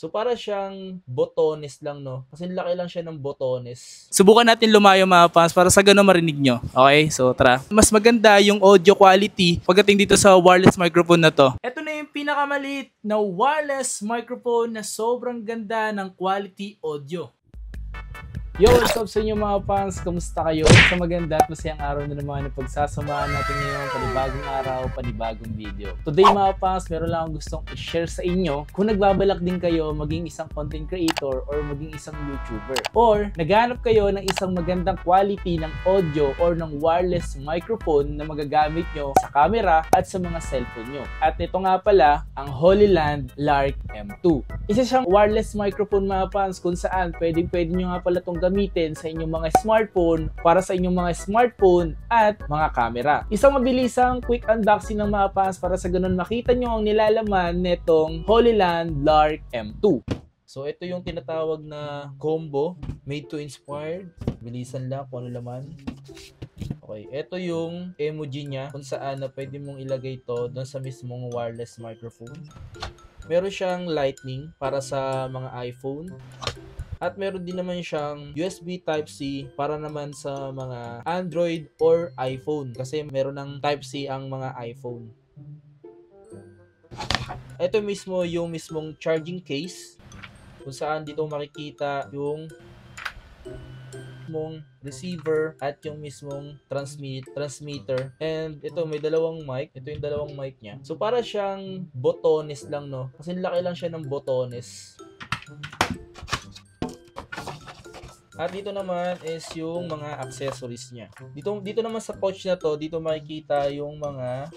So para siyang botones lang, no? Kasi laki lang siya ng botones. Subukan natin lumayo mga pangs para sa ganun marinig nyo. Okay, so tara. Mas maganda yung audio quality pagdating dito sa wireless microphone na to. Ito na yung pinakamaliit na wireless microphone na sobrang ganda ng quality audio. Yo, what's up sa inyo mga fans? Kamusta kayo? Sa maganda at masayang araw na naman na pagsasamahan natin ngayon, panibagong araw, panibagong video. Today mga fans, meron lang akong gustong i-share sa inyo kung nagbabalak din kayo maging isang content creator or maging isang YouTuber. Or naghanap kayo ng isang magandang quality ng audio or ng wireless microphone na magagamit nyo sa camera at sa mga cellphone nyo. At ito nga pala, ang Holyland Lark M2. Isa siyang wireless microphone mga fans kung saan pwede nyo nga pala itong gamitin sa inyong mga smartphone para sa inyong mga smartphone at mga camera. Isang mabilisang quick unboxing ng mga fans para sa ganun makita nyo ang nilalaman netong Holyland Lark M2. So ito yung tinatawag na combo made to inspired. Bilisan lang kung ano laman. Okay, ito yung emoji niya kung saan na pwede mong ilagay ito doon sa mismong wireless microphone. Meron siyang lightning para sa mga iPhone. At meron din naman siyang USB Type-C para naman sa mga Android or iPhone. Kasi meron ng Type-C ang mga iPhone. Ito mismo yung mismong charging case. Kung saan dito makikita yung mismong receiver at yung mismong transmitter. And ito may dalawang mic. Ito yung dalawang mic niya. So para siyang botones lang, no? Kasi laki lang siya ng botones. At dito naman is yung mga accessories niya. Dito naman sa pouch na to, dito makikita yung mga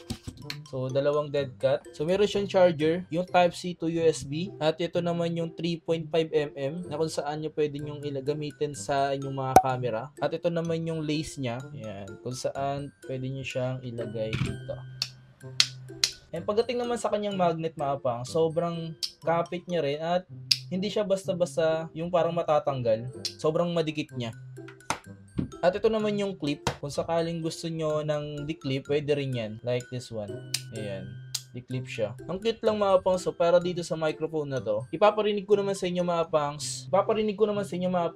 dalawang dead cat. So meron siyang charger, yung Type-C to USB, at ito naman yung 3.5mm na kung saan nyo pwede nyong gamitin sa inyong mga camera. At ito naman yung lace niya, yan, kung saan pwede nyo siyang ilagay dito. And pagdating naman sa kanyang magnet mga pang, sobrang kapit niya rin at hindi siya basta-basta yung parang matatanggal. Sobrang madikit niya. At ito naman yung clip. Kung sakaling gusto nyo ng di-clip, pwede rin yan. Like this one. Ayan. Di-clip siya. Ang cute lang mga pangs. So, para dito sa microphone na to, ipaparinig ko naman sa inyo mga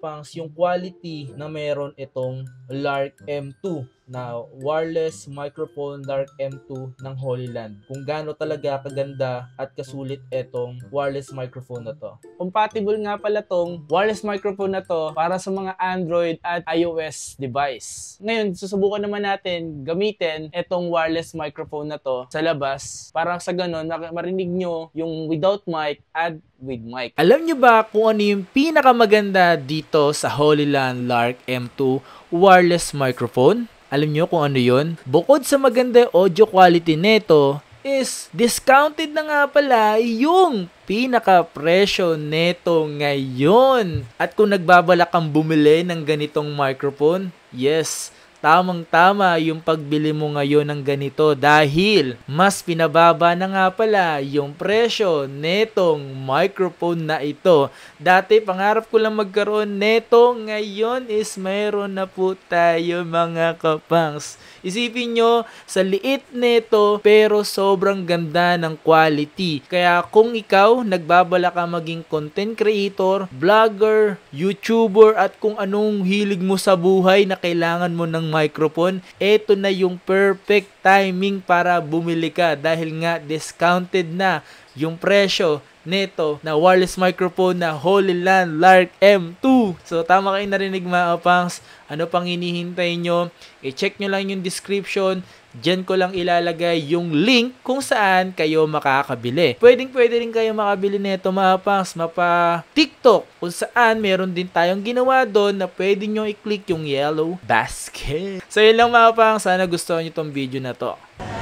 pangs, yung quality na meron itong Lark M2 na wireless microphone Lark M2 ng Holyland. Kung gaano talaga kaganda at kasulit itong wireless microphone na to. Compatible nga pala tong wireless microphone na to para sa mga Android at iOS device. Ngayon, susubukan naman natin gamitin itong wireless microphone na to sa labas para sa ganun marinig nyo yung without mic at with mic. Alam nyo ba kung ano yung pinakamaganda dito sa Holyland Lark M2 wireless microphone? Alam nyo kung ano yun? Bukod sa maganda audio quality nito, is discounted na nga pala yung pinaka-presyo neto ngayon. At kung nagbabalak kang bumili ng ganitong microphone, yes, tamang-tama yung pagbili mo ngayon ng ganito dahil mas pinababa na nga pala yung presyo netong microphone na ito. Dati pangarap ko lang magkaroon neto, ngayon is mayroon na po tayo mga kapangs. Isipin nyo, sa liit neto pero sobrang ganda ng quality. Kaya kung ikaw nagbabala ka maging content creator, vlogger, YouTuber at kung anong hilig mo sa buhay na kailangan mo ng microphone, eto na yung perfect timing para bumili ka dahil nga discounted na yung presyo neto na wireless microphone na Holyland Lark M2. So tama kayo narinig mga pangs. Ano pang hinihintay nyo? I-check nyo lang yung description. Diyan ko lang ilalagay yung link kung saan kayo makakabili. Pwede rin kayo makabili nito mga pangs mapa TikTok kung saan meron din tayong ginawa doon na pwede nyo i-click yung yellow basket. So yun lang mga pangs. Sana gustuhan nyo tong video na to.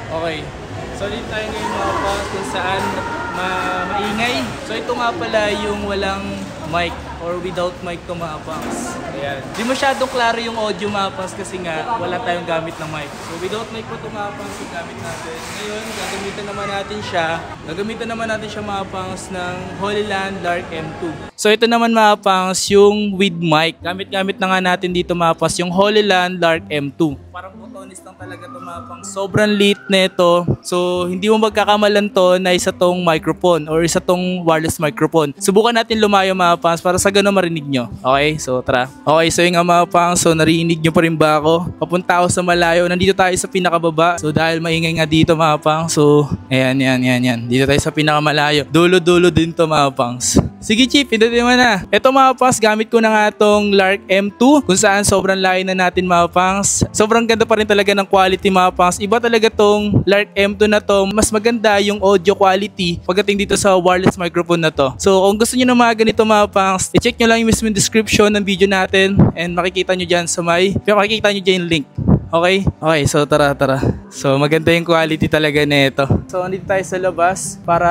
Okay. So dito tayo ngayon mga pangs kung saan maingay. So ito nga pala yung walang mic or without mic to mga pangs. Ayan. Di masyadong klaro yung audio mga pangs kasi nga wala tayong gamit ng mic. So without mic po ito mga pangs yung gamit natin. Ngayon, gagamitan naman natin siya mga pangs ng Holyland Lark M2. So ito naman mga pangs yung with mic. Gamit na nga natin dito mga pangs yung Holyland Lark M2. Parang botones lang talaga ito mga pangs. Sobrang liit nito. So hindi mo magkakamalan to na isa tong microphone or isa tong wireless microphone. Subukan natin lumayo mga pangs para sa ganun marinig nyo. Okay, so tara. Okay, so yung mga pangs, so narinig nyo pa rin ba ako? Papunta ako sa malayo. Nandito tayo sa pinakababa. So dahil maingay nga dito mga pangs, so ayan. Dito tayo sa pinakamalayo. Dulo-dulo din to mga pangs. Sige Chief, pindutin mo na. Ito mga pangs, gamit ko na nga tong Lark M2 kung saan sobrang layo na natin mga pangs. Sobrang ganda pa rin talaga ng quality mga pangs. Iba talaga tong Lark M2 na to. Mas maganda yung audio quality pagdating dito sa wireless microphone na to. So kung gusto nyo ng mga ganito mga pangs, i-check nyo lang yung mismo description ng video natin and makikita nyo dyan sa makikita nyo dyan yung link. Okay? Okay, so tara. So maganda yung quality talaga nito. So andito tayo sa labas para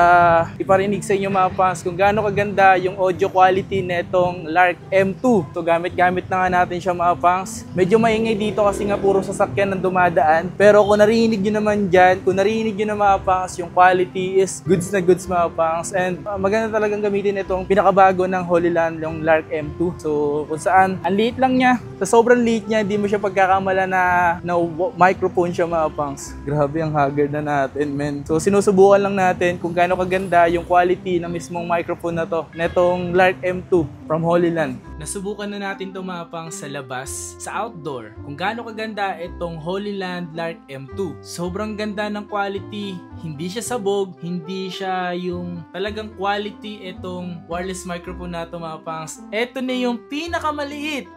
iparinig sa inyo mga fans kung gaano kaganda yung audio quality netong Lark M2. So gamit na nga natin siya mga fans. Medyo maingay dito kasi nga puro sasakyan ang dumadaan. Pero kung narinig nyo naman dyan, kung narinig nyo na mga fans, yung quality is goods na goods mga fans. And maganda talagang gamitin itong pinakabago ng Holyland, yung Lark M2. So kung saan, ang liit lang niya. Sa sobrang liit niya, hindi mo siya pagkakamala na microphone siya mga pangs. Grabe ang haggard na natin, men. So sinusubukan lang natin kung gaano kaganda yung quality ng mismong microphone na to, netong Lark M2 from Holyland. Nasubukan na natin to mga pangs sa labas, sa outdoor, kung gaano kaganda itong Holyland Lark M2. Sobrang ganda ng quality, hindi siya sabog, hindi siya yung talagang quality itong wireless microphone na to mga pangs. Ito na yung pinakamaliit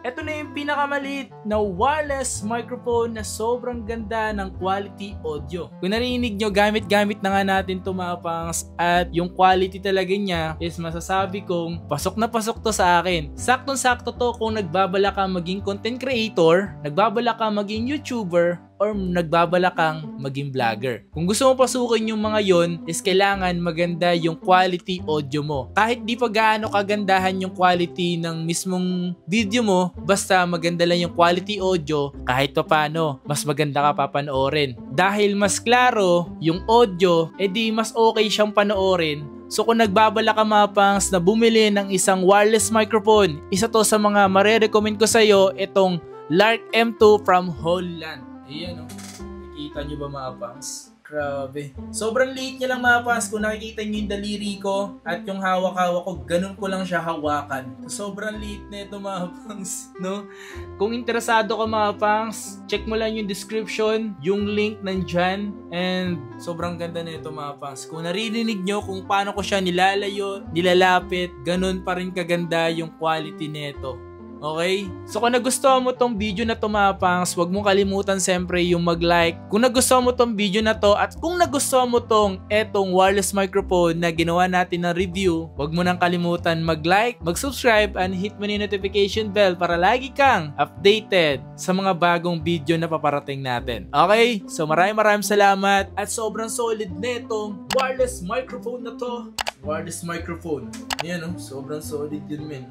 na wireless microphone na sobrang ganda ng quality audio. Kung narinig nyo, gamit na nga natin to mga pangs, at yung quality talaga niya is masasabi kong pasok na pasok to sa akin. Saktong-sakto to kung nagbabala ka maging content creator, nagbabala ka maging YouTuber, or nagbabala kang maging vlogger. Kung gusto mo pasukin yung mga yon, is kailangan maganda yung quality audio mo. Kahit di pa gaano kagandahan yung quality ng mismong video mo, basta maganda lang yung quality audio, kahit pa paano, mas maganda ka papanoorin. Dahil mas klaro yung audio, edi mas okay siyang panoorin. So kung nagbabala ka mga pangs na bumili ng isang wireless microphone, isa to sa mga marerecommend ko sa'yo, itong Lark M2 from Holyland. Ayan o. Nakikita nyo ba mga pangs? Grabe. Sobrang liit niya lang mga pangs. Kung nakikita nyo yung daliri ko at yung hawak-hawak ko, ganun ko lang siya hawakan. Sobrang liit na ito mga pangs. No? Kung interesado ka mga pangs, check mo lang yung description, yung link nandyan. And sobrang ganda na ito mga pangs. Kung naririnig nyo kung paano ko siya nilalayo, nilalapit, ganun pa rin kaganda yung quality nito. Okay? So kung nagustuhan mo tong video na to mga pangs, huwag mong kalimutan siyempre yung mag-like. Kung nagustuhan mo tong video na to at kung nagustuhan mo tong etong wireless microphone na ginawa natin ng review, huwag mo nang kalimutan mag-like, mag-subscribe, and hit mo yung notification bell para lagi kang updated sa mga bagong video na paparating natin. Okay? So maraming salamat at sobrang solid netong wireless microphone na to. Wireless microphone. Ayan o, sobrang solid yun men.